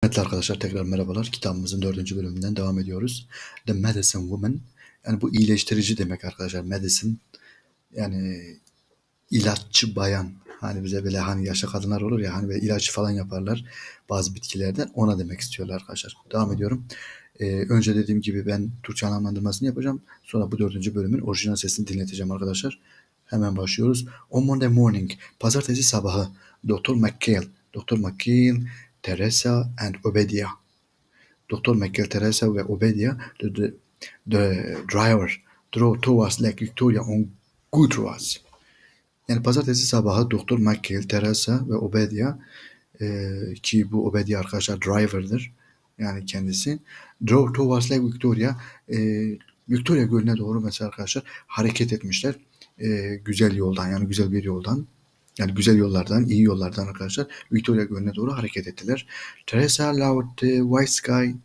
Evet arkadaşlar, tekrar merhabalar. Kitabımızın 4. bölümünden devam ediyoruz. The Medicine Woman. Yani bu iyileştirici demek arkadaşlar. Medicine yani ilaççı bayan. Hani bize böyle hani yaşlı kadınlar olur ya, hani böyle ilaç falan yaparlar bazı bitkilerden, ona demek istiyorlar arkadaşlar. Devam ediyorum. Önce dediğim gibi ben Türkçe anlamlandırmasını yapacağım. Sonra bu 4. bölümün orijinal sesini dinleteceğim arkadaşlar. Hemen başlıyoruz. On Monday morning, pazartesi sabahı, Doktor McHale, Doktor McHale, Teresa and Obadiah. Doktor McGill, Teresa ve Obadiah, the driver, drove towards Lake Victoria on good roads. Yani pazartesi sabahı Doktor McGill, Teresa ve Obadiah, ki bu Obadiah arkadaşlar driver'dır. Yani kendisi. Drove towards Lake Victoria, e, Victoria Gölü'ne doğru mesela arkadaşlar hareket etmişler. Güzel yoldan, yani güzel bir yoldan. Yani güzel yollardan, iyi yollardan arkadaşlar Victoria Gölü'ne doğru hareket ettiler. Teresa loved the white sky,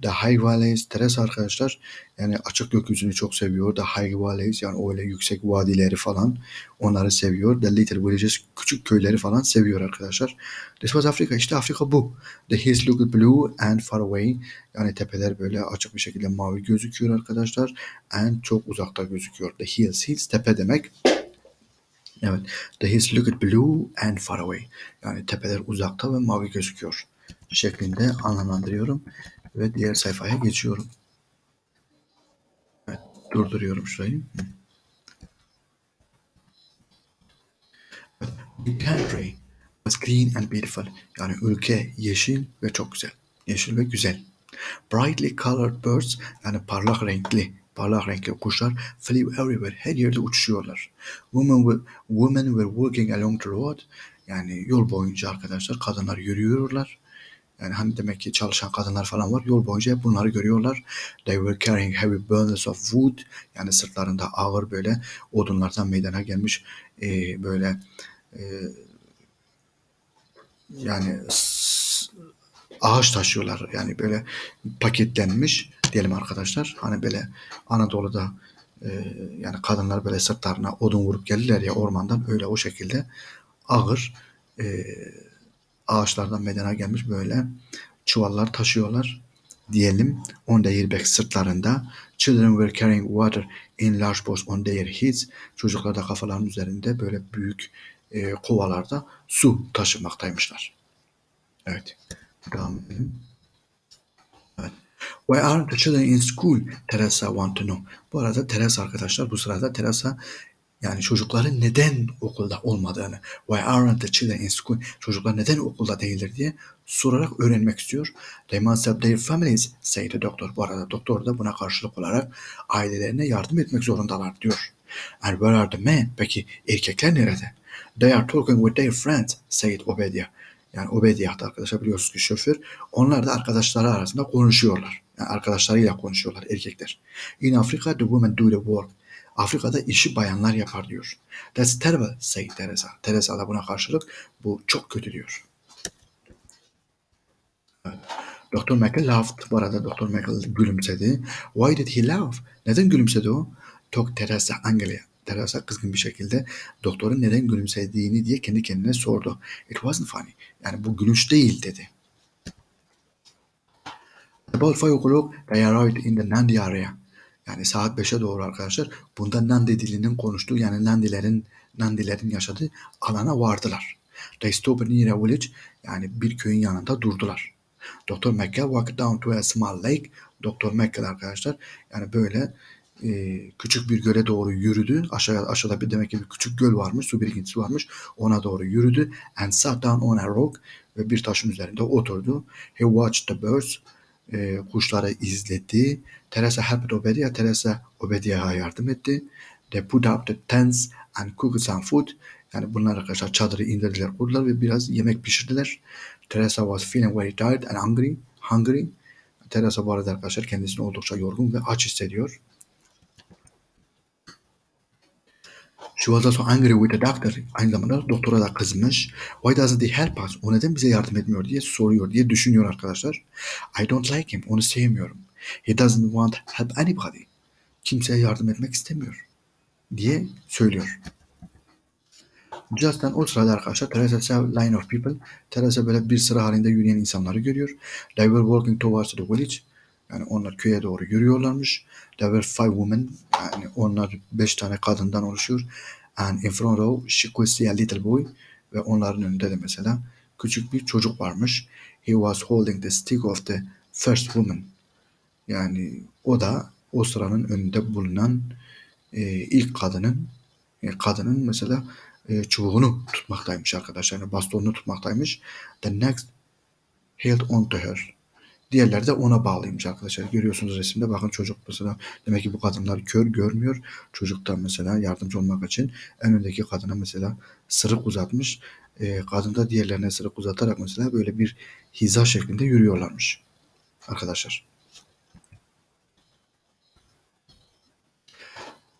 The High Valleys, Teresa arkadaşlar yani açık gökyüzünü çok seviyor. The High Valleys, yani öyle yüksek vadileri falan, onları seviyor. The Little Villages, küçük köyleri falan seviyor arkadaşlar. This was Africa, işte Afrika bu. The hills looked blue and far away, yani tepeler böyle açık bir şekilde mavi gözüküyor arkadaşlar. And çok uzakta gözüküyor. The hills, hills tepe demek. Evet. The hills looked blue and far away, yani tepeler uzakta ve mavi gözüküyor şeklinde anlamlandırıyorum. Ve diğer sayfaya geçiyorum. Evet, durduruyorum şurayı. The country was clean and beautiful. Yani ülke yeşil ve çok güzel. Yeşil ve güzel. Brightly colored birds, yani parlak renkli kuşlar, flew everywhere. Her yerde uçuşuyorlar. Women were walking along the road. Yani yol boyunca arkadaşlar kadınlar yürüyorlar. Yani hani demek ki çalışan kadınlar falan var. Yol boyunca hep bunları görüyorlar. They were carrying heavy bundles of wood. Yani sırtlarında ağır böyle odunlardan meydana gelmiş böyle e, yani ağaç taşıyorlar. Yani böyle paketlenmiş diyelim arkadaşlar. Hani böyle Anadolu'da yani kadınlar böyle sırtlarına odun vurup gelirler ya ormandan, öyle o şekilde ağır e, ağaçlardan meydana gelmiş böyle çuvallar taşıyorlar diyelim on their backs, sırtlarında. Children were carrying water in large pots on their heads. Çocuklar da kafalarının üzerinde böyle büyük kovalarda su taşımaktaymışlar. Evet. Devam edelim. Evet. Why aren't the children in school? Teresa want to know. Bu arada Teresa arkadaşlar, bu sırada Teresa yani çocukların neden okulda olmadığını, why aren't the children in school, çocuklar neden okulda değildir diye sorarak öğrenmek istiyor. They must help their families, say the doctor. Bu arada doktor da buna karşılık olarak ailelerine yardım etmek zorundalar diyor. And where are the men? Peki erkekler nerede? They are talking with their friends, said Obadiah. Yani Obadiah da arkadaşlar biliyorsunuz ki şoför. Onlar da arkadaşları arasında konuşuyorlar. Yani arkadaşlarıyla konuşuyorlar erkekler. In Africa the women do the work. Afrika'da işi bayanlar yapar diyor. That's terrible, say Teresa. Teresa da buna karşılık bu çok kötü diyor. Doktor Michael laughed. Bu arada Doktor Michael gülümsedi. Why did he laugh? Neden gülümsedi o? Tok Teresa Anglia. Teresa kızgın bir şekilde doktorun neden gülümsediğini diye kendi kendine sordu. It wasn't funny. Yani bu gülünç değil dedi. About 5 o'clock they arrived in the Nandi area. Yani saat 5'e doğru arkadaşlar bunda Nandi dilinin konuştuğu, yani Nandilerin yaşadığı alana vardılar. They stopped near a village, yani bir köyün yanında durdular. Doktor McGill walked down to a small lake. Doktor McGill arkadaşlar yani böyle küçük bir göle doğru yürüdü. Aşağıda bir demek ki bir küçük göl varmış, su birikintisi varmış. Ona doğru yürüdü. And sat down on a rock, ve bir taşın üzerinde oturdu. He watched the birds. Kuşları izledi. Teresa helped Obadiah. Teresa Obadiah'a yardım etti. They put up the tents and cooked some food. Yani bunlar arkadaşlar çadırı indirdiler, kurdular ve biraz yemek pişirdiler. Teresa was feeling very tired and hungry. Teresa bu arada arkadaşlar kendisini oldukça yorgun ve aç hissediyor. She was also angry with the doctor. Aynı zamanda doktora da kızmış. Why doesn't he help us? O neden bize yardım etmiyor diye soruyor, diye düşünüyor arkadaşlar. I don't like him. Onu sevmiyorum. He doesn't want to help anybody. Kimseye yardım etmek istemiyor diye söylüyor. Just'tan o sırada arkadaşlar Teresa saw line of people. Teresa böyle bir sıra halinde yürüyen insanları görüyor. They were walking towards the village. Yani onlar köye doğru yürüyorlarmış. There were five women. Yani onlar 5 tane kadından oluşuyor. And in front of she could see a little boy. Ve onların önünde de mesela küçük bir çocuk varmış. He was holding the stick of the first woman. Yani o da o sıranın önünde bulunan ilk kadının mesela çubuğunu tutmaktaymış arkadaşlar. Yani bastonunu tutmaktaymış. The next held on to her. Diğerleri de ona bağlıymış arkadaşlar. Görüyorsunuz resimde. Bakın çocuk mesela demek ki bu kadınlar kör görmüyor. Çocuk da mesela yardımcı olmak için en öndeki kadına mesela sırık uzatmış. Kadın da diğerlerine sırık uzatarak mesela böyle bir hiza şeklinde yürüyorlarmış arkadaşlar.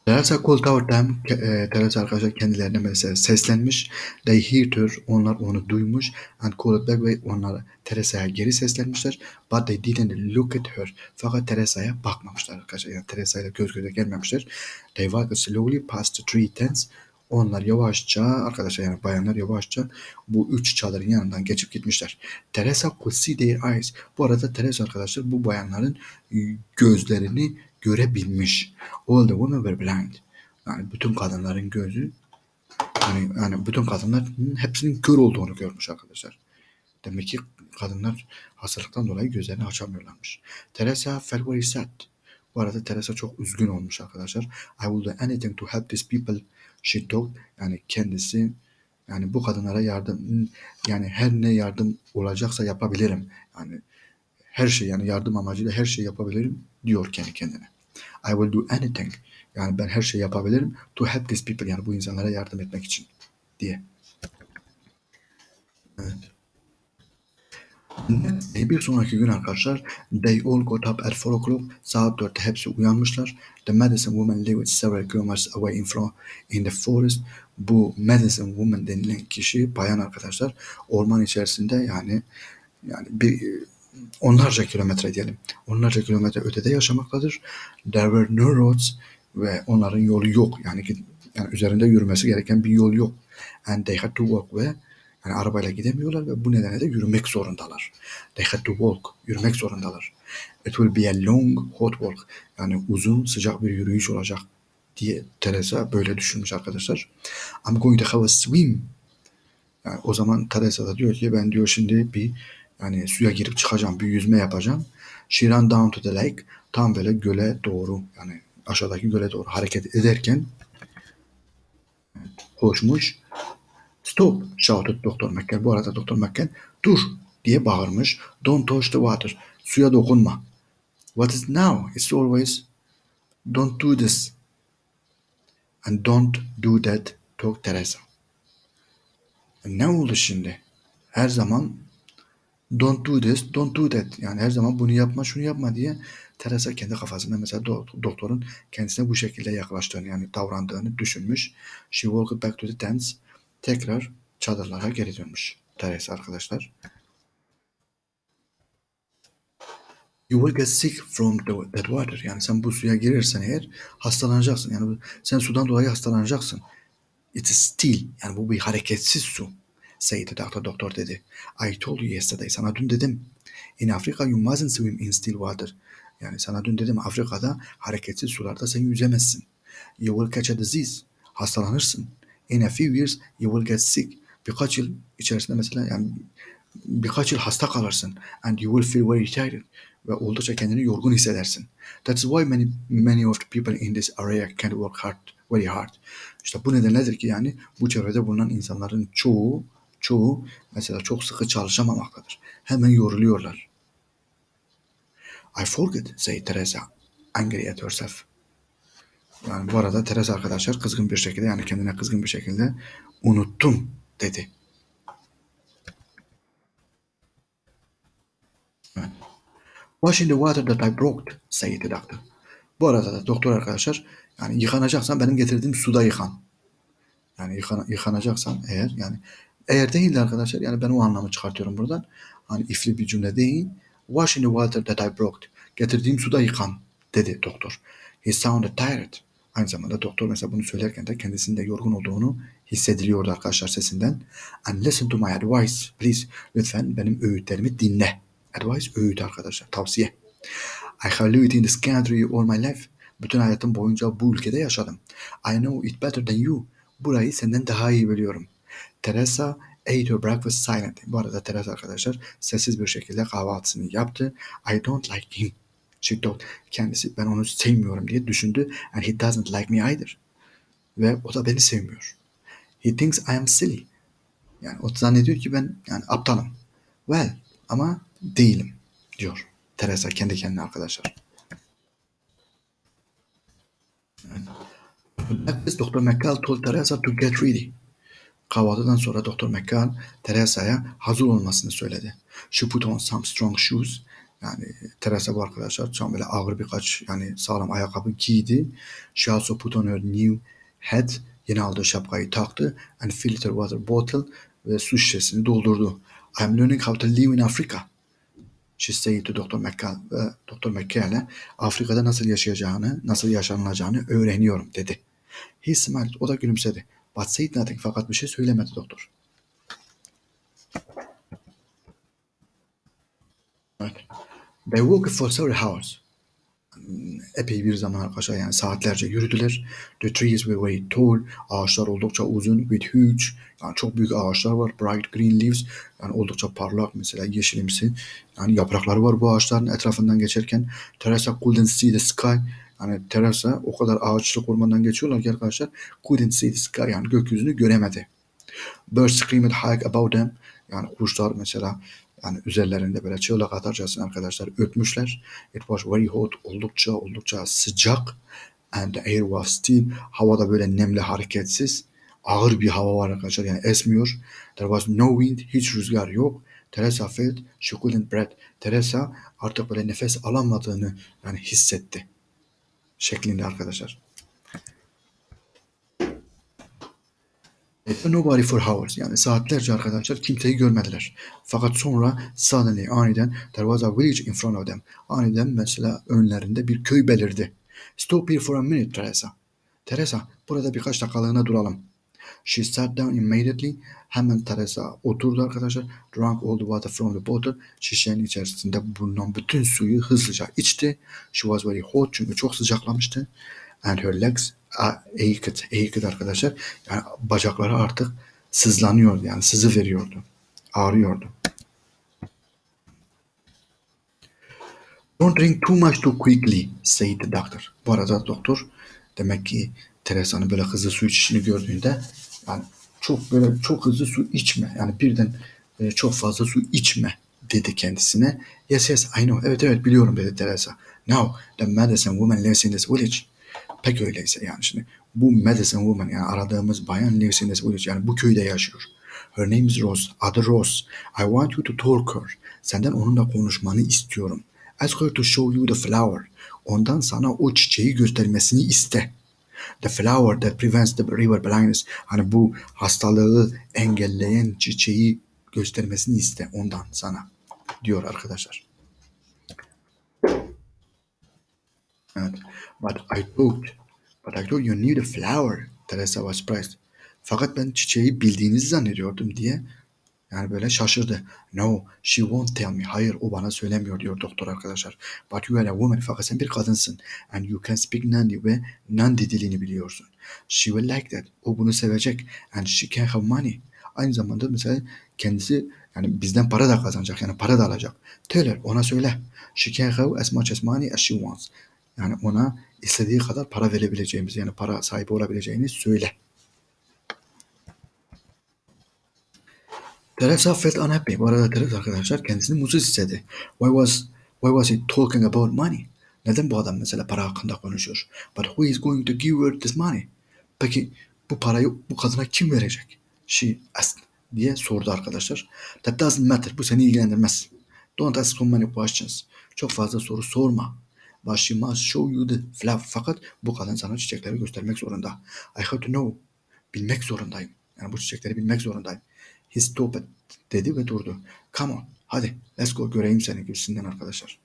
Teresa called out them. Teresa arkadaşlar kendilerine mesela seslenmiş. They heard her. Onlar onu duymuş. And called back ve onlar Teresa'ya geri seslenmişler. But they didn't look at her. Fakat Teresa'ya bakmamışlar arkadaşlar. Yani Teresa'yla göz göze gelmemişler. They walked slowly past the three tents. Onlar yavaşça arkadaşlar yani bayanlar yavaşça bu üç çadırın yanından geçip gitmişler. Teresa could see their eyes. Bu arada Teresa arkadaşlar bu bayanların gözlerini görebilmiş. All the women were blind. Yani bütün kadınların gözü yani bütün kadınların hepsinin kör olduğunu görmüş arkadaşlar. Demek ki kadınlar hastalıktan dolayı gözlerini açamıyorlarmış. Teresa felt very sad. Bu arada Teresa çok üzgün olmuş arkadaşlar. I will do anything to help these people. She talked. Yani kendisi yani bu kadınlara yardım yani her ne yardım olacaksa yapabilirim. Yani her şey yani yardım amacıyla her şey yapabilirim diyor kendi kendine. I will do anything. Yani ben her şeyi yapabilirim to help these people yani bu insanlara yardım etmek için diye. Evet. Bir sonraki gün arkadaşlar they all got up at 4 o'clock. Saat 4'te hepsi uyanmışlar. The medicine woman lived several kilometers away in the forest. Bu medicine woman denilen kişi bayan arkadaşlar orman içerisinde yani bir onlarca kilometre diyelim. Onlarca kilometre ötede yaşamaktadır. There were no roads ve onların yolu yok. Yani üzerinde yürümesi gereken bir yol yok. And they had to walk ve yani arabayla gidemiyorlar ve bu nedenle de yürümek zorundalar. They had to walk. Yürümek zorundalar. It will be a long hot walk. Yani uzun sıcak bir yürüyüş olacak diye Teresa böyle düşünmüş arkadaşlar. I'm going to have a swim. Yani o zaman Teresa da diyor ki ben diyor şimdi bir yani suya girip çıkacağım, bir yüzme yapacağım. She ran down to the lake. Tam böyle göle doğru yani aşağıdaki göle doğru hareket ederken koşmuş. Stop, shouted Doktor McCall. Bu arada Doktor McCall dur diye bağırmış. Don't touch the water. Suya dokunma. What is now? It's always don't do this. And don't do that. Talk Teresa. Ne oldu şimdi? Her zaman don't do this, don't do that. Yani her zaman bunu yapma, şunu yapma diye Teresa kendi kafasında mesela doktorun kendisine bu şekilde yaklaştığını yani davrandığını düşünmüş. She walked back to the tents. Tekrar çadırlara geri dönmüş Teresa arkadaşlar. You will get sick from that water. Yani sen bu suya girersen eğer hastalanacaksın. Yani sen sudan dolayı hastalanacaksın. It is still. Yani bu bir hareketsiz su. Say the doctor. Doktor dedi. I told you yesterday. Sana dün dedim. In Africa you mustn't swim in still water. Yani sana dün dedim Afrika'da hareketsiz sularda sen yüzemezsin. You will catch a disease. Hastalanırsın. In a few years you will get sick. Birkaç yıl içerisinde mesela yani birkaç yıl hasta kalırsın. And you will feel very tired. Ve oldukça kendini yorgun hissedersin. That's why many of the people in this area can't work hard, very hard. İşte bu nedenledir ki yani bu çevrede bulunan insanların çoğu mesela çok sıkı çalışamamaktadır. Hemen yoruluyorlar. I forget, say Teresa, angry at herself. Yani bu arada Teresa arkadaşlar kızgın bir şekilde yani kendine kızgın bir şekilde unuttum dedi. Evet. Wash in the water that I brought, said the doctor. Bu arada da doktor arkadaşlar yani yıkanacaksan benim getirdiğim suda yıkan. Yani yıkanacaksan eğer değil de arkadaşlar yani ben o anlamı çıkartıyorum buradan. Hani ifli bir cümle değil. Wash in the water that I brought. Getirdiğim suda yıkan dedi doktor. He sounded tired. Aynı zamanda doktor mesela bunu söylerken de kendisinin de yorgun olduğunu hissediliyordu arkadaşlar sesinden. And listen to my advice please. Lütfen benim öğütlerimi dinle. Advice öğüt arkadaşlar, tavsiye. I have lived in this country all my life. Bütün hayatım boyunca bu ülkede yaşadım. I know it better than you. Burayı senden daha iyi biliyorum. Teresa ate her breakfast silently. Bu arada Teresa arkadaşlar sessiz bir şekilde kahvaltısını yaptı. I don't like him. She thought. Kendisi ben onu sevmiyorum diye düşündü. And he doesn't like me either. Ve o da beni sevmiyor. He thinks I am silly. Yani o zannediyor ki ben yani aptalım. Well ama değilim diyor Teresa kendi kendine arkadaşlar. Breakfast, Dr. McCall told Teresa to get ready. Kahvaltıdan sonra Doktor McCall Teresa'ya hazır olmasını söyledi. She put on some strong shoes. Yani Teresa bu arkadaşlar çok böyle ağır birkaç yani sağlam ayakkabı giydi. She also put on her new hat. Yeni aldığı şapkayı taktı. And filled her water bottle ve su şişesini doldurdu. I'm learning how to live in Africa. She said to Dr. McCall ve Dr. McCall'e Afrika'da nasıl yaşayacağını, nasıl yaşanılacağını öğreniyorum dedi. He smiled. O da gülümsedi. But said nothing. Fakat bir şey söylemedi doktor. Evet. They walked for several hours. Epey bir zaman arkadaşlar yani saatlerce yürüdüler. The trees were very tall. Ağaçlar oldukça uzun. With huge. Yani çok büyük ağaçlar var. Bright green leaves. Yani oldukça parlak mesela yeşilimsi. Yani yaprakları var bu ağaçların etrafından geçerken. Teresa couldn't see the sky. Yani Teresa o kadar ağaçlık ormandan geçiyorlar ki arkadaşlar couldn't see the sky yani gökyüzünü göremedi. Birds screamed high about them. Yani kuşlar mesela yani üzerlerinde böyle çığlık atarcasına arkadaşlar ötmüşler. It was very hot. Oldukça sıcak. And the air was still. Havada böyle nemli, hareketsiz. Ağır bir hava var arkadaşlar. Yani esmiyor. There was no wind. Hiç rüzgar yok. Teresa felt she couldn't breathe. Teresa artık böyle nefes alamadığını yani hissetti. Şeklinde arkadaşlar. Nobody for hours yani saatlerce arkadaşlar kimseyi görmediler. Fakat sonra suddenly aniden there was a village in front of them. Aniden mesela önlerinde bir köy belirdi. Stop here for a minute Teresa. Teresa burada birkaç dakikalığına duralım. She sat down immediately. Hemen Teresa oturdu arkadaşlar. Drank all the water from the bottle. Şişenin içerisinde bulunan bütün suyu hızlıca içti. She was very hot çünkü çok sıcaklamıştı. And her legs ached arkadaşlar. Yani bacakları artık sızlanıyordu yani sızı veriyordu. Ağrıyordu. Don't drink too much too quickly, said the doctor. Bu arada doktor demek ki Teresa'nın böyle hızlı su içişini gördüğünde yani çok hızlı su içme. Yani birden çok fazla su içme dedi kendisine. Yes yes I know. Evet biliyorum dedi Teresa. Now the medicine woman lives in this village. Pek öyleyse yani şimdi bu medicine woman yani aradığımız bayan lives in this village yani bu köyde yaşıyor. Her name is Rose. Adı Rose. I want you to talk her. Senden onunla konuşmanı istiyorum. Ask her to show you the flower. Ondan sana o çiçeği göstermesini iste. The flower that prevents the river blindness. Hani bu hastalığı engelleyen çiçeği göstermesini iste ondan sana diyor arkadaşlar. Evet. But I thought you knew the flower. Teresa was surprised. Fakat ben çiçeği bildiğinizi zannediyordum diye yani böyle şaşırdı. No, she won't tell me. Hayır, o bana söylemiyor diyor doktor arkadaşlar. But you are a woman. Fakat sen bir kadınsın. And you can speak Nandi ve Nandi dilini biliyorsun. She will like that. O bunu sevecek. And she can have money. Aynı zamanda mesela kendisi yani bizden para da kazanacak. Yani para da alacak. Tell her, ona söyle. She can have as much as money as she wants. Yani ona istediği kadar para verebileceğimiz yani para sahibi olabileceğini söyle. Teresa felt unhappy. Bu arada Teresa arkadaşlar kendisini mutsuz hissetti. Why was he talking about money? Neden bu adam mesela para hakkında konuşuyor? But who is going to give her this money? Peki bu parayı bu kadına kim verecek? She asked diye sordu arkadaşlar. That doesn't matter. Bu seni ilgilendirmez. Don't ask so many questions. Çok fazla soru sorma. But she must show you the flower. Fakat bu kadın sana çiçekleri göstermek zorunda. I have to know. Bilmek zorundayım. Yani bu çiçekleri bilmek zorundayım. He stopped dedi ve durdu. Come on, hadi let's go göreyim seni gibisinden arkadaşlar.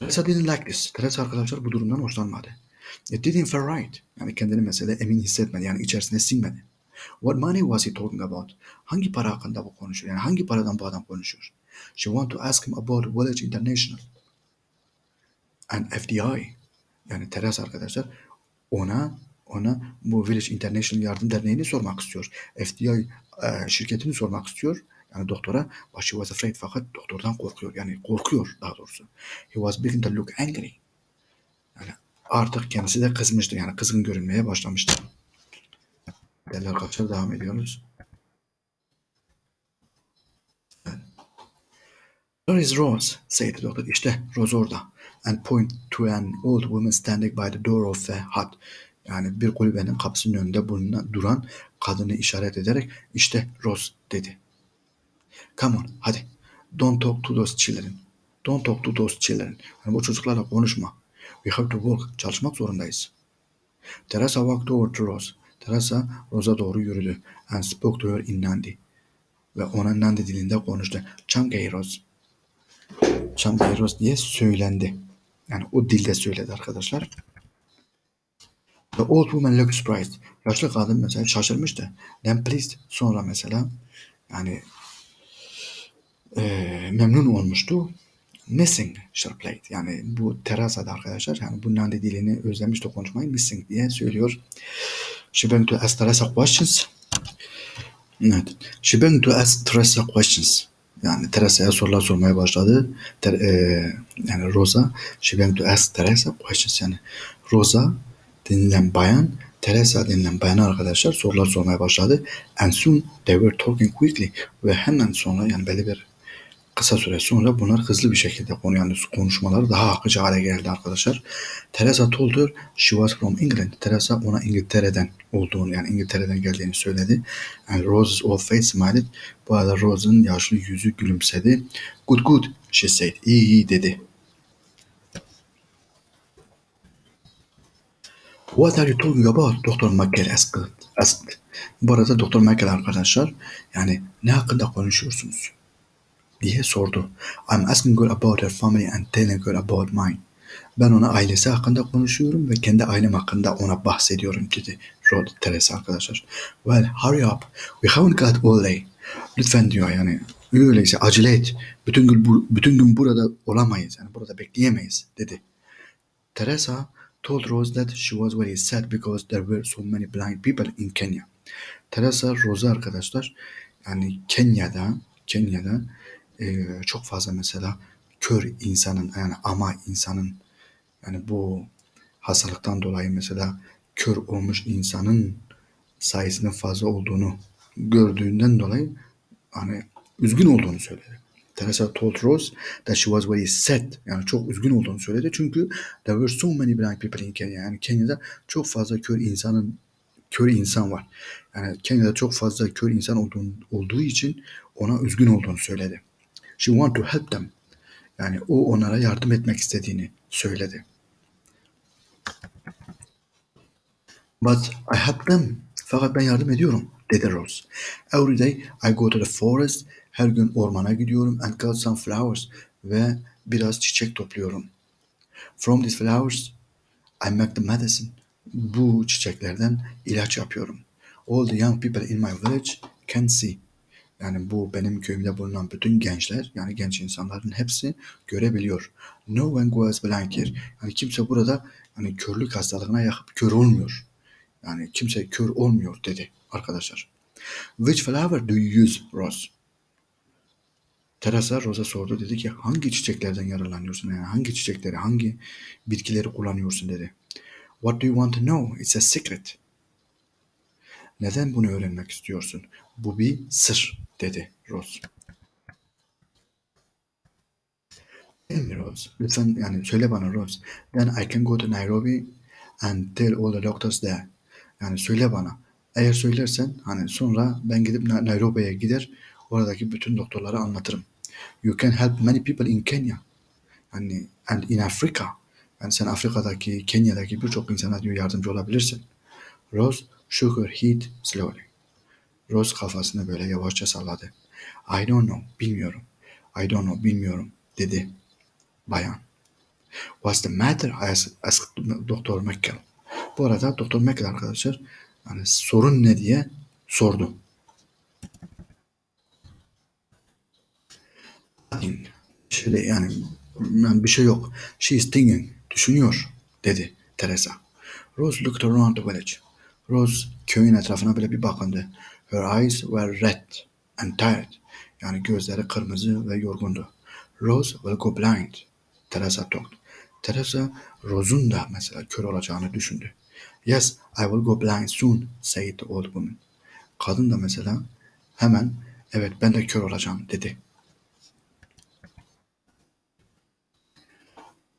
Teresa didn't like this. Teresa arkadaşlar bu durumdan hoşlanmadı. It didn't feel right. Yani kendini mesela emin hissetmedi. Yani içerisine sinmedi. What money was he talking about? Hangi para hakkında bu konuşuyor? Yani hangi paradan bu adam konuşuyor? She want to ask him about Village International and FDI. Yani Teresa arkadaşlar ona bu Village International Yardım Derneği'ni sormak istiyor. FDI şirketini sormak istiyor. Yani doktora, but she was afraid, fakat doktordan korkuyor. Yani korkuyor daha doğrusu. He was beginning to look angry. Yani artık kendisi de kızmıştı. Yani kızgın görünmeye başlamıştı. Değerli arkadaşlar, devam ediyoruz. Where is Rose? Said the doctor. İşte Rose orada. And point to an old woman standing by the door of a hut. Yani bir kulübenin kapısının önünde duran kadını işaret ederek işte Rose dedi. Come on, hadi. Don't talk to those children. Don't talk to those children. Yani bu çocuklarla konuşma. We have to work. Çalışmak zorundayız. Teresa walked over to Rose. Teresa Rose'a doğru yürüdü. And spoke to her in Nandi. Ve ona Nandi dilinde konuştu. Chamgay Rose. Chamgay Rose diye söylendi. Yani o dilde söyledi arkadaşlar. The old woman looked surprised. Yaşlı kadın mesela şaşırmıştı. Then pleased. Sonra mesela yani memnun olmuştu. Missing she replied. Yani bu Teresa'da arkadaşlar. Yani bu Nandi dilini özlemişti konuşmayı. Missing diye söylüyor. She began to ask Teresa questions. Evet. She began to ask Teresa questions. Yani Teresa'ya sorular sormaya başladı. Yani Rosa, she began to ask Teresa questions. Yani Rosa denilen bayan, Teresa denilen bayan arkadaşlar sorular sormaya başladı. And soon they were talking quickly. Ve hemen sonra yani belli bir kısa süre sonra bunlar hızlı bir şekilde yani konuşmaları daha akıcı hale geldi arkadaşlar. Teresa told her she was from England. Teresa ona İngiltere'den olduğunu yani İngiltere'den geldiğini söyledi. And Rose's old face smiled. Bu arada Rose'un yaşlı yüzü gülümsedi. Good good she said. İyi iyi dedi. What are you talking about? Doktor Michael asked. Bu arada Doktor Michael arkadaşlar yani ne hakkında konuşuyorsunuz diye sordu. I'm asking her about her family and telling her about mine. Ben ona ailesi hakkında konuşuyorum ve kendi ailem hakkında ona bahsediyorum dedi Rod Teresa arkadaşlar. Well, hurry up. We haven't got all day. Lütfen diyor yani. Öyleyse acele et. Bütün gün burada olamayız. Yani burada bekleyemeyiz dedi. Teresa told Rose that she was very sad because there were so many blind people in Kenya. Teresa Rose'a arkadaşlar yani Kenya'da çok fazla mesela kör insanın yani ama insanın yani bu hastalıktan dolayı mesela kör olmuş insanın sayısının fazla olduğunu gördüğünden dolayı hani üzgün olduğunu söyledi. Teresa told Rose that she was very sad. Yani çok üzgün olduğunu söyledi. Çünkü there were so many blind people in Kenya. Yani Kenya'da çok fazla kör insan var. Yani Kenya'da çok fazla kör insan olduğu için ona üzgün olduğunu söyledi. She want to help them. Yani o onlara yardım etmek istediğini söyledi. But I help them. Fakat ben yardım ediyorum dedi Rose. Every day I go to the forest. Her gün ormana gidiyorum and cut some flowers. Ve biraz çiçek topluyorum. From these flowers I make the medicine. Bu çiçeklerden ilaç yapıyorum. All the young people in my village can see. Yani bu benim köyümde bulunan bütün gençler yani genç insanların hepsi görebiliyor. No one goes blind here. Yani kimse burada hani körlük hastalığına yakıp kör olmuyor. Yani kimse kör olmuyor dedi arkadaşlar. Which flower do you use, Rose? Teresa Rose'a sordu. Dedi ki hangi çiçeklerden yararlanıyorsun? Yani hangi çiçekleri, hangi bitkileri kullanıyorsun dedi. What do you want to know? It's a secret. Neden bunu öğrenmek istiyorsun? Bu bir sır dedi Rose. Tell me Rose. Lütfen yani söyle bana Rose. Then I can go to Nairobi and tell all the doctors there. Yani söyle bana. Eğer söylersen hani sonra ben gidip Nairobi'ye gider oradaki bütün doktorlara anlatırım. You can help many people in Kenya. Yani and in Africa. Yani sen Afrika'daki, Kenya'daki birçok insana diyor yardımcı olabilirsin. Rose shook her head slowly. Rose kafasını böyle yavaşça salladı. I don't know, bilmiyorum. I don't know, bilmiyorum dedi bayan. What's the matter? Asked Doktor McCall. Bu arada Doktor McCall arkadaşlar yani sorun ne diye sordu. Şöyle yani bir şey yok. She is thinking. Düşünüyor dedi Teresa. Rose looked around the village. Rose köyün etrafına böyle bir bakındı. Her eyes were red and tired. Yani gözleri kırmızı ve yorgundu. Rose will go blind. Teresa talked. Teresa Rose'un da mesela kör olacağını düşündü. Yes, I will go blind soon, said the old woman. Kadın da mesela hemen evet ben de kör olacağım dedi.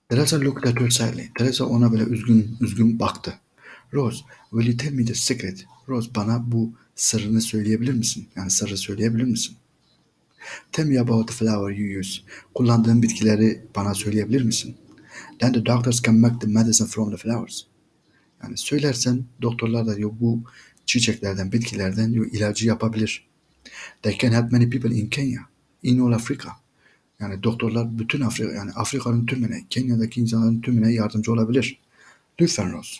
Teresa looked at her sadly. Teresa ona böyle üzgün üzgün baktı. Rose, will you tell me the secret? Rose bana bu sırrını söyleyebilir misin? Yani sırrı söyleyebilir misin? Tell me about the flower you use. Kullandığın bitkileri bana söyleyebilir misin? Then the doctors can make the medicine from the flowers. Yani söylersen doktorlar da diyor bu çiçeklerden, bitkilerden diyor ilacı yapabilir. They can help many people in Kenya, in all Africa. Yani doktorlar bütün Afrika, yani Afrika'nın tümüne, Kenya'daki insanların tümüne yardımcı olabilir. Lütfen Rose.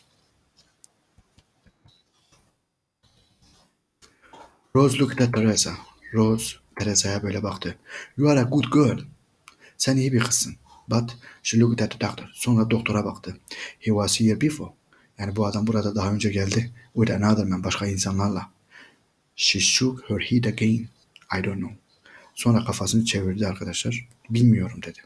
Rose looked at Teresa. Rose Teresa'ya böyle baktı. You are a good girl. Sen iyi bir kızsın. But she looked at the doctor. Sonra doktora baktı. He was here before. Yani bu adam burada daha önce geldi. With another man, başka insanlarla. She shook her head again. I don't know. Sonra kafasını çevirdi arkadaşlar. Bilmiyorum dedi.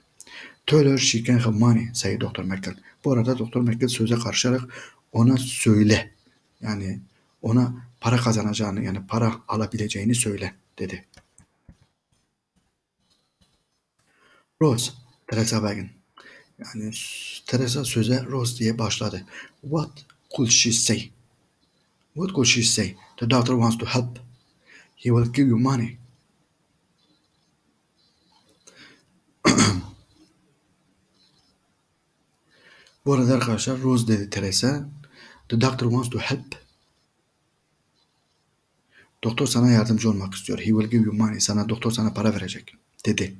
Tell her she can have money, say Dr. McGill. Bu arada Dr. McGill söze karşılarak ona söyle. Yani ona para kazanacağını yani para alabileceğini söyle dedi. Rose, Teresa Begin. Yani Teresa söze Rose diye başladı. What could she say? What could she say? The doctor wants to help. He will give you money. Bu arada arkadaşlar Rose dedi Teresa. The doctor wants to help. Doktor sana yardımcı olmak istiyor. He will give you money. Doktor sana para verecek dedi.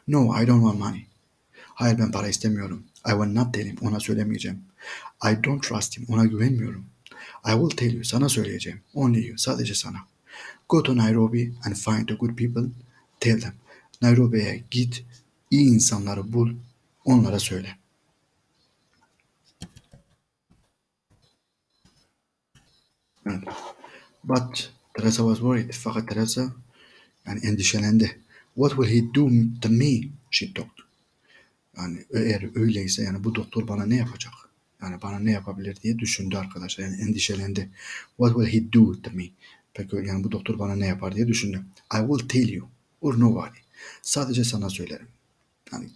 No, I don't want money. Hayır ben para istemiyorum. I will not tell him. Ona söylemeyeceğim. I don't trust him. Ona güvenmiyorum. I will tell you. Sana söyleyeceğim. Only you. Sadece sana. Go to Nairobi and find the good people. Tell them. Nairobi'ye git. İyi insanları bul. Onlara söyle. Evet. But Teresa was worried. Fakat Teresa yani endişelendi. What will he do to me? She thought. Yani eğer öyleyse yani bu doktor bana ne yapacak? Yani bana ne yapabilir diye düşündü arkadaşlar. Yani endişelendi. What will he do to me? Peki yani bu doktor bana ne yapar diye düşündü. I will tell you or nobody. Sadece sana söylerim. Yani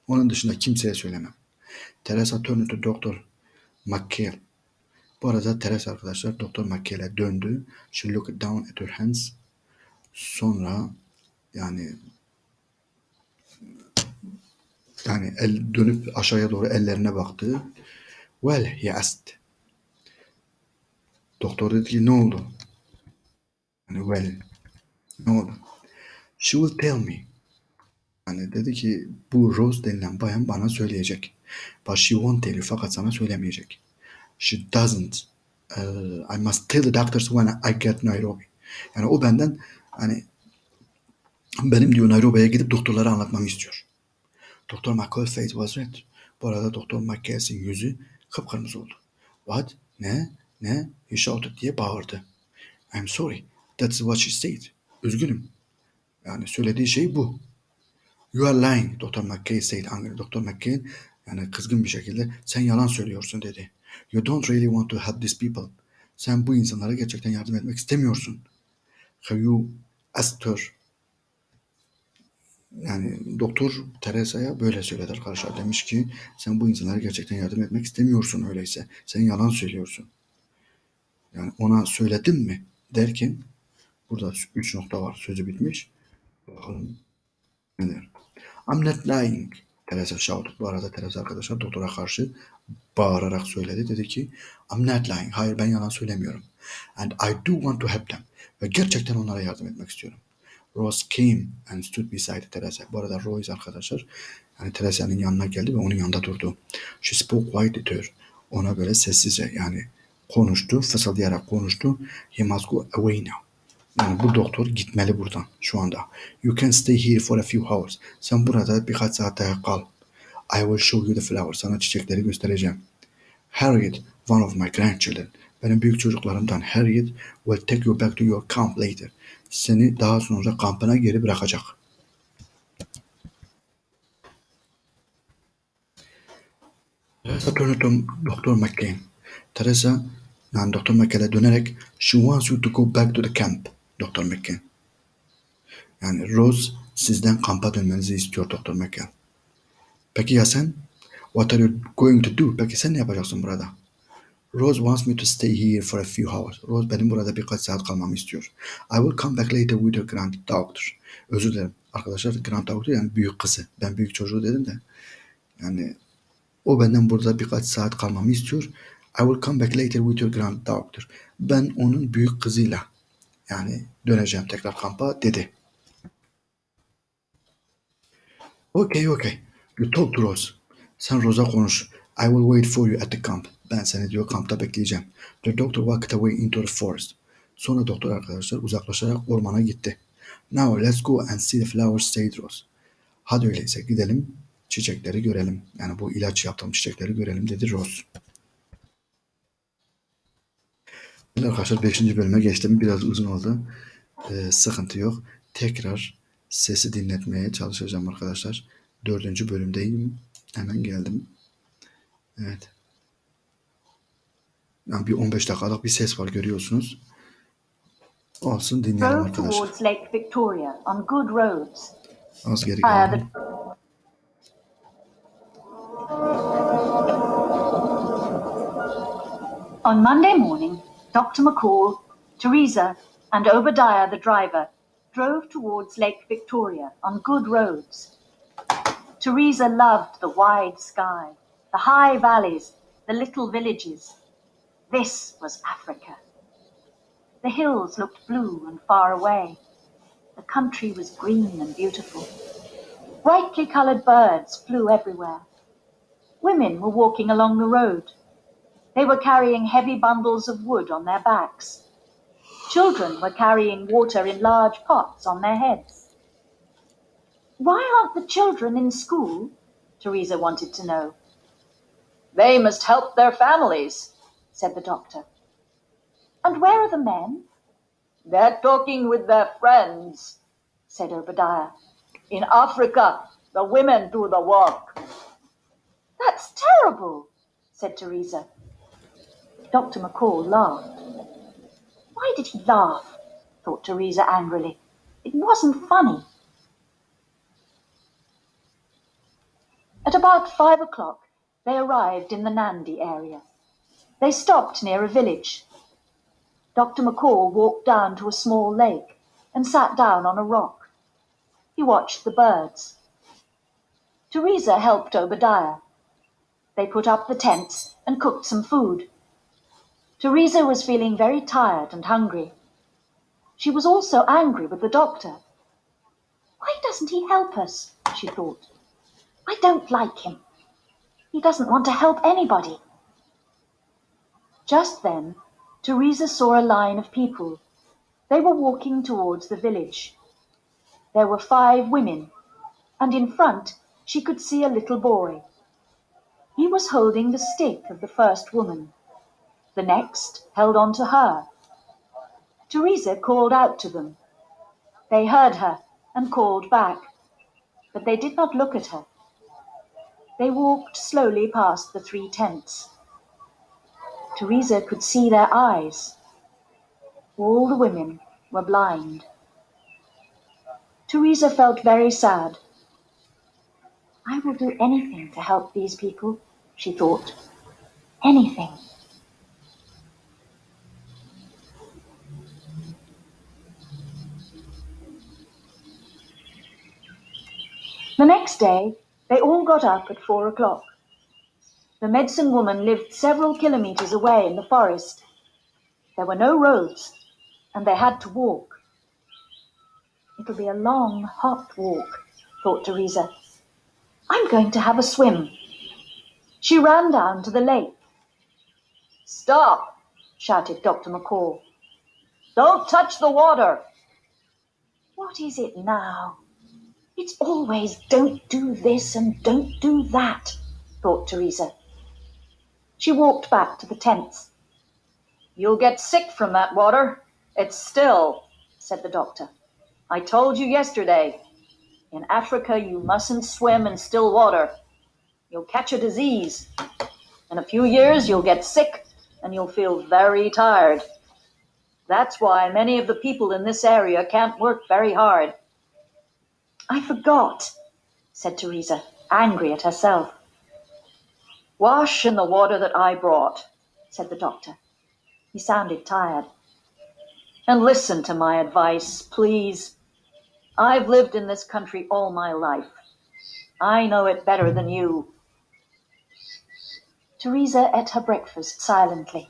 onun dışında kimseye söylemem. Teresa turned to Doktor McHale. Bu arada Teresa arkadaşlar Doktor McHale'e döndü. She looked down at her hands. Sonra yani dönüp aşağıya doğru ellerine baktı. Well, he asked. Doktor dedi ki ne oldu? Yani well, ne oldu? She will tell me. Yani dedi ki bu Rose denilen bayan bana söyleyecek. But she won't tell you. Fakat sana söylemeyecek. She doesn't. I must tell the doctors when I get Nairobi. Yani o benden hani benim diyor Nairobi'ye gidip doktorlara anlatmamı istiyor. Doktor McCall's face was red. Bu arada Doktor McCall'sin yüzü kıpkırmızı oldu. What? Ne? Ne? He shouted diye bağırdı. I'm sorry. That's what she said. Üzgünüm. Yani söylediği şey bu. You are lying, Doktor McKay said angry. Doktor McKay yani kızgın bir şekilde sen yalan söylüyorsun dedi. You don't really want to help these people. Sen bu insanlara gerçekten yardım etmek istemiyorsun. Have you asked her? Yani Doktor Teresa'ya böyle söyledi arkadaşlar. Demiş ki sen bu insanlara gerçekten yardım etmek istemiyorsun öyleyse. Sen yalan söylüyorsun. Yani ona söyledin mi derken burada 3 nokta var. Sözü bitmiş. Bakalım neler. I'm not lying. Teresa shouted. Bu arada Teresa arkadaşlar doktora karşı bağırarak söyledi. Dedi ki I'm not lying. Hayır ben yalan söylemiyorum. And I do want to help them. Ve gerçekten onlara yardım etmek istiyorum. Rose came and stood beside Teresa. Bu arada Rose arkadaşlar Yani Teresa'nın yanına geldi ve onun yanında durdu. She spoke quietly to her. Ona böyle sessizce yani konuştu, fısıldayarak konuştu. He must go away now. Yani bu doktor gitmeli buradan şu anda. You can stay here for a few hours. Sen burada birkaç saat daha kal. I will show you the flowers. Sana çiçekleri göstereceğim. Harriet, one of my grandchildren. Benim büyük çocuklarımdan Harriet will take you back to your camp later. Seni daha sonra kampına geri bırakacak. Teresa turned to Dr. McCain. Teresa, yani Dr. McCain'e dönerek she wants you to go back to the camp, Dr. McCain. Yani Rose sizden kampa dönmenizi istiyor Dr. McCain. Peki ya sen? What are you going to do? Peki sen ne yapacaksın burada? Rose wants me to stay here for a few hours. Rose benim burada birkaç saat kalmamı istiyor. I will come back later with your granddaughter. Özür dilerim. Arkadaşlar granddaughter yani büyük kızı. Ben büyük çocuğu dedim de. Yani o benden burada birkaç saat kalmamı istiyor. I will come back later with your granddaughter. Ben onun büyük kızıyla yani döneceğim tekrar kampa dedi. Okay, okay. You talk to Rose. Sen Rose'a konuş. I will wait for you at the camp. Ben seni diyor kampta bekleyeceğim. The doctor walked away into the forest. Sonra doktor arkadaşlar uzaklaşarak ormana gitti. Now let's go and see the flowers, said Rose. Hadi öyleyse gidelim çiçekleri görelim. Yani bu ilaç yaptığım çiçekleri görelim dedi Rose. Arkadaşlar 5. bölüme geçtim. Biraz uzun oldu. Sıkıntı yok. Tekrar sesi dinletmeye çalışacağım arkadaşlar. 4. bölümdeyim. Hemen geldim. Evet. Yani bir 15 dakikalık bir ses var görüyorsunuz. Olsun dinleyelim arkadaşlar. Towards Lake Victoria on good roads. Az geri geldim. On Monday morning, Dr. McCall, Teresa, and Obadiah, the driver, drove towards Lake Victoria on good roads. Teresa loved the wide sky, the high valleys, the little villages. This was Africa. The hills looked blue and far away. The country was green and beautiful. Brightly coloured birds flew everywhere. Women were walking along the road. They were carrying heavy bundles of wood on their backs. Children were carrying water in large pots on their heads. Why aren't the children in school? Teresa wanted to know. They must help their families, said the doctor. And where are the men? They're talking with their friends, said Obadiah. In Africa, the women do the work. That's terrible, said Teresa. Dr. McCall laughed. Why did he laugh? Thought Teresa angrily. It wasn't funny. At about 5 o'clock, they arrived in the Nandi area. They stopped near a village. Dr. McCall walked down to a small lake and sat down on a rock. He watched the birds. Teresa helped Obadiah. They put up the tents and cooked some food. Teresa was feeling very tired and hungry. She was also angry with the doctor. Why doesn't he help us? She thought. I don't like him. He doesn't want to help anybody. Just then, Teresa saw a line of people. They were walking towards the village. There were 5 women, and in front she could see a little boy. He was holding the stick of the first woman. The next held on to her. Teresa called out to them. They heard her and called back, but they did not look at her. They walked slowly past the 3 tents. Teresa could see their eyes. All the women were blind. Teresa felt very sad. I will do anything to help these people, she thought. Anything. The next day, they all got up at 4 o'clock. The medicine woman lived several kilometers away in the forest. There were no roads, and they had to walk. It'll be a long, hot walk, thought Teresa. I'm going to have a swim. She ran down to the lake. Stop, shouted Dr. McCall. Don't touch the water. What is it now? It's always don't do this and don't do that, thought Teresa. She walked back to the tents. You'll get sick from that water. It's still, said the doctor. I told you yesterday. In Africa, you mustn't swim in still water. You'll catch a disease. In a few years, you'll get sick and you'll feel very tired. That's why many of the people in this area can't work very hard. I forgot, said Teresa, angry at herself. Wash in the water that I brought, said the doctor. He sounded tired. And listen to my advice, please. I've lived in this country all my life. I know it better than you. Teresa ate her breakfast silently.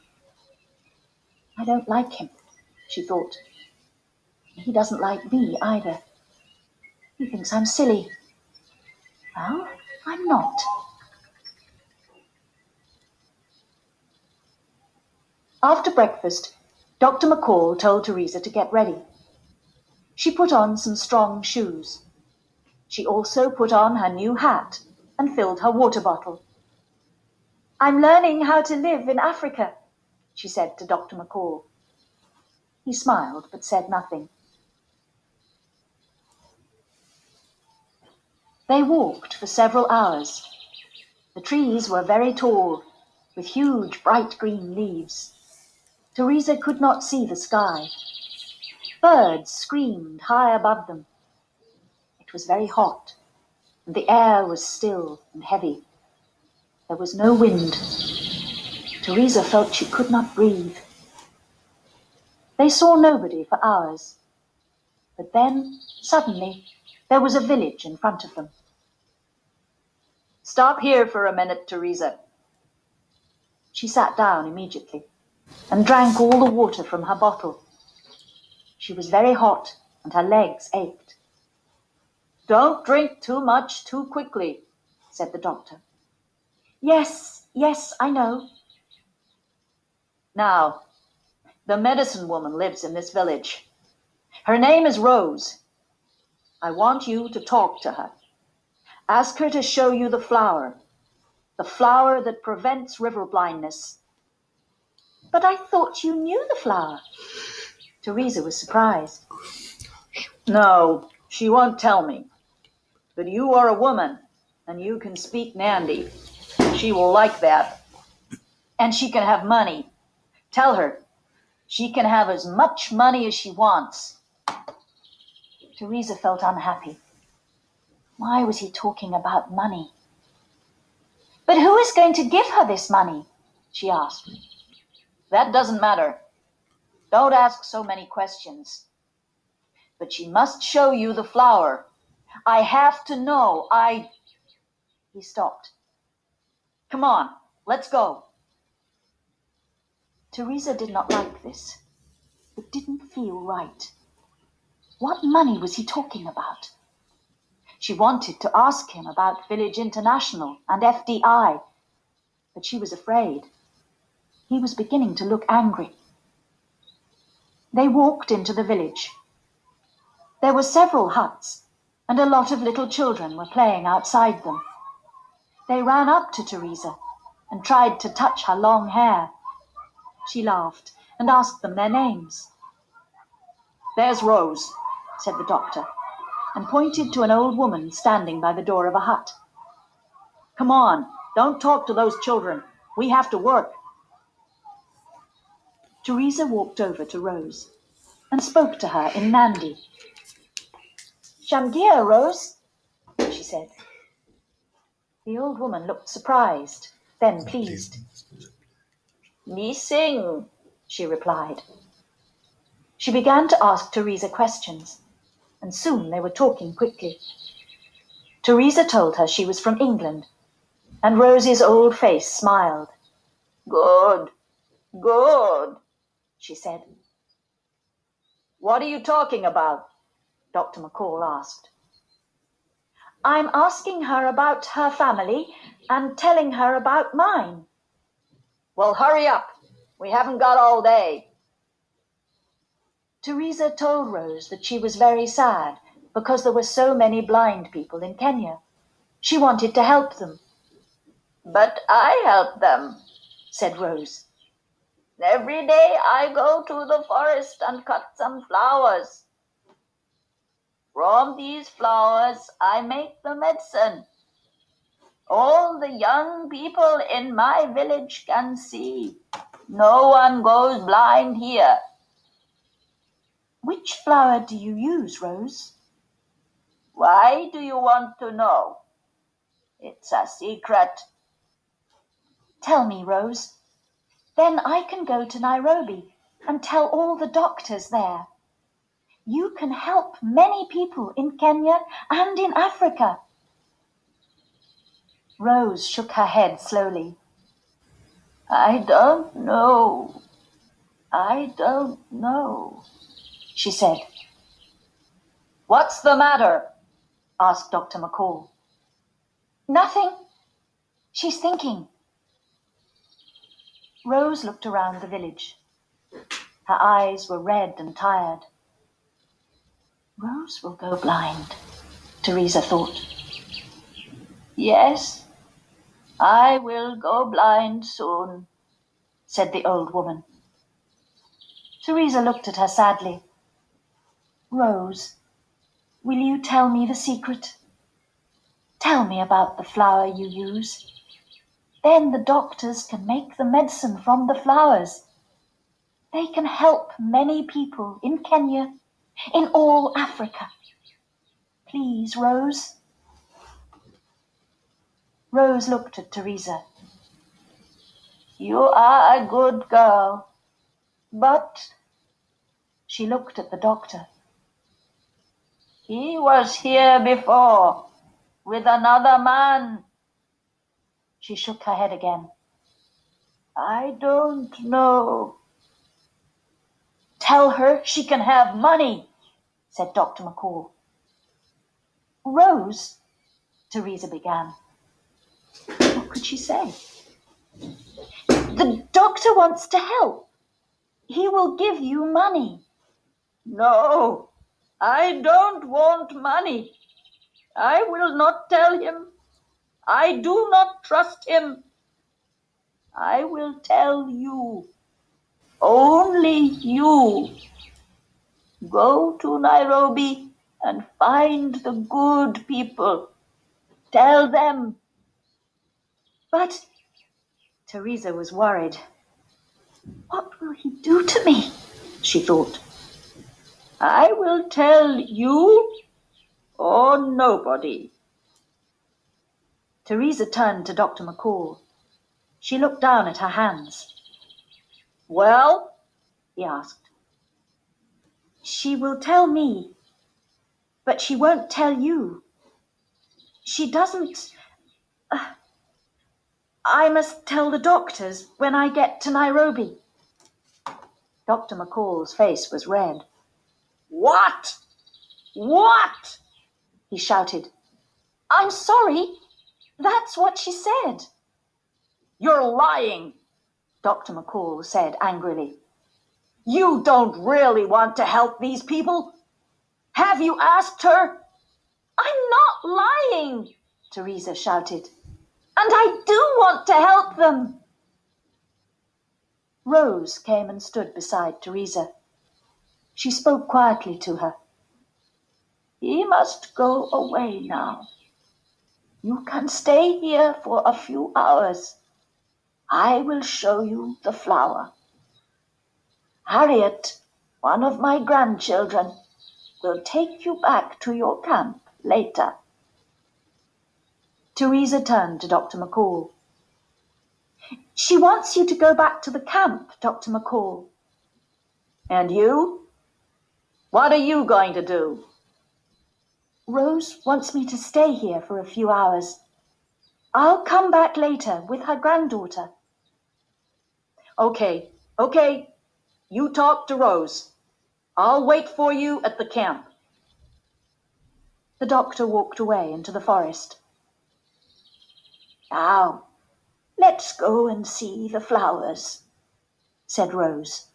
I don't like him, she thought. He doesn't like me either. He thinks I'm silly. Well, I'm not. After breakfast, Dr. McCall told Teresa to get ready. She put on some strong shoes. She also put on her new hat and filled her water bottle. I'm learning how to live in Africa, she said to Dr. McCall. He smiled but said nothing. They walked for several hours. The trees were very tall, with huge bright green leaves. Teresa could not see the sky. Birds screamed high above them. It was very hot, and the air was still and heavy. There was no wind. Teresa felt she could not breathe. They saw nobody for hours. But then, suddenly, there was a village in front of them. Stop here for a minute, Teresa. She sat down immediately and drank all the water from her bottle. She was very hot and her legs ached. Don't drink too much too quickly, said the doctor. Yes, I know. Now, the medicine woman lives in this village. Her name is Rose. I want you to talk to her. Ask her to show you the flower that prevents river blindness. But I thought you knew the flower. Teresa was surprised. No, she won't tell me. But you are a woman, and you can speak Nandi. She will like that. And she can have money. Tell her. She can have as much money as she wants. Teresa felt unhappy. Why was he talking about money? But who is going to give her this money? She asked. That doesn't matter. Don't ask so many questions. But she must show you the flower. I have to know. He stopped. Come on, let's go. Teresa did not like this. It didn't feel right. What money was he talking about? She wanted to ask him about Village International and FDI, but she was afraid. He was beginning to look angry. They walked into the village. There were several huts, and a lot of little children were playing outside them. They ran up to Teresa and tried to touch her long hair. She laughed and asked them their names. There's Rose, said the doctor, and pointed to an old woman standing by the door of a hut. Come on, don't talk to those children. We have to work. Teresa walked over to Rose and spoke to her in Nandi. Shamgia, Rose, she said. The old woman looked surprised, then pleased. Ni Sing, she replied. She began to ask Teresa questions, and soon they were talking quickly. Teresa told her she was from England, and Rosie's old face smiled. Good, she said. What are you talking about? Dr. McCall asked. I'm asking her about her family and telling her about mine. Well, hurry up. We haven't got all day. Teresa told Rose that she was very sad because there were so many blind people in Kenya. She wanted to help them. But I help them, said Rose. Every day I go to the forest and cut some flowers. From these flowers I make the medicine. All the young people in my village can see. No one goes blind here. Which flower do you use, Rose? Why do you want to know? It's a secret. Tell me, Rose. Then I can go to Nairobi and tell all the doctors there. You can help many people in Kenya and in Africa. Rose shook her head slowly. I don't know. I don't know, she said. What's the matter? Asked Dr. McCall. Nothing. She's thinking. Rose looked around the village. Her eyes were red and tired. Rose will go blind, Teresa thought. Yes, I will go blind soon, said the old woman. Teresa looked at her sadly. Rose, will you tell me the secret? Tell me about the flower you use. Then the doctors can make the medicine from the flowers. They can help many people in Kenya, in all Africa. Please, Rose. Rose looked at Teresa. You are a good girl, but... She looked at the doctor. He was here before, with another man. She shook her head again. I don't know. Tell her she can have money, said Dr. McCall. Rose, Teresa began. What could she say? The doctor wants to help. He will give you money. No, I don't want money. I will not tell him. I do not trust him. I will tell you. Only you. Go to Nairobi and find the good people. Tell them. But Teresa was worried. What will he do to me? She thought. I will tell you or nobody. Teresa turned to Dr. McCall. She looked down at her hands. Well? He asked. She will tell me, but she won't tell you. She doesn't... I must tell the doctors when I get to Nairobi. Dr. McCall's face was red. What? What? He shouted. I'm sorry. That's what she said. You're lying, Dr. McCall said angrily. You don't really want to help these people? Have you asked her? I'm not lying, Teresa shouted. And I do want to help them. Rose came and stood beside Teresa. She spoke quietly to her. He must go away now. You can stay here for a few hours. I will show you the flower. Harriet, one of my grandchildren, will take you back to your camp later. Teresa turned to Dr. McCall. She wants you to go back to the camp, Dr. McCall. And you? What are you going to do? Rose wants me to stay here for a few hours. I'll come back later with her granddaughter. Okay. You talk to Rose. I'll wait for you at the camp. The doctor walked away into the forest. Now, let's go and see the flowers, said Rose.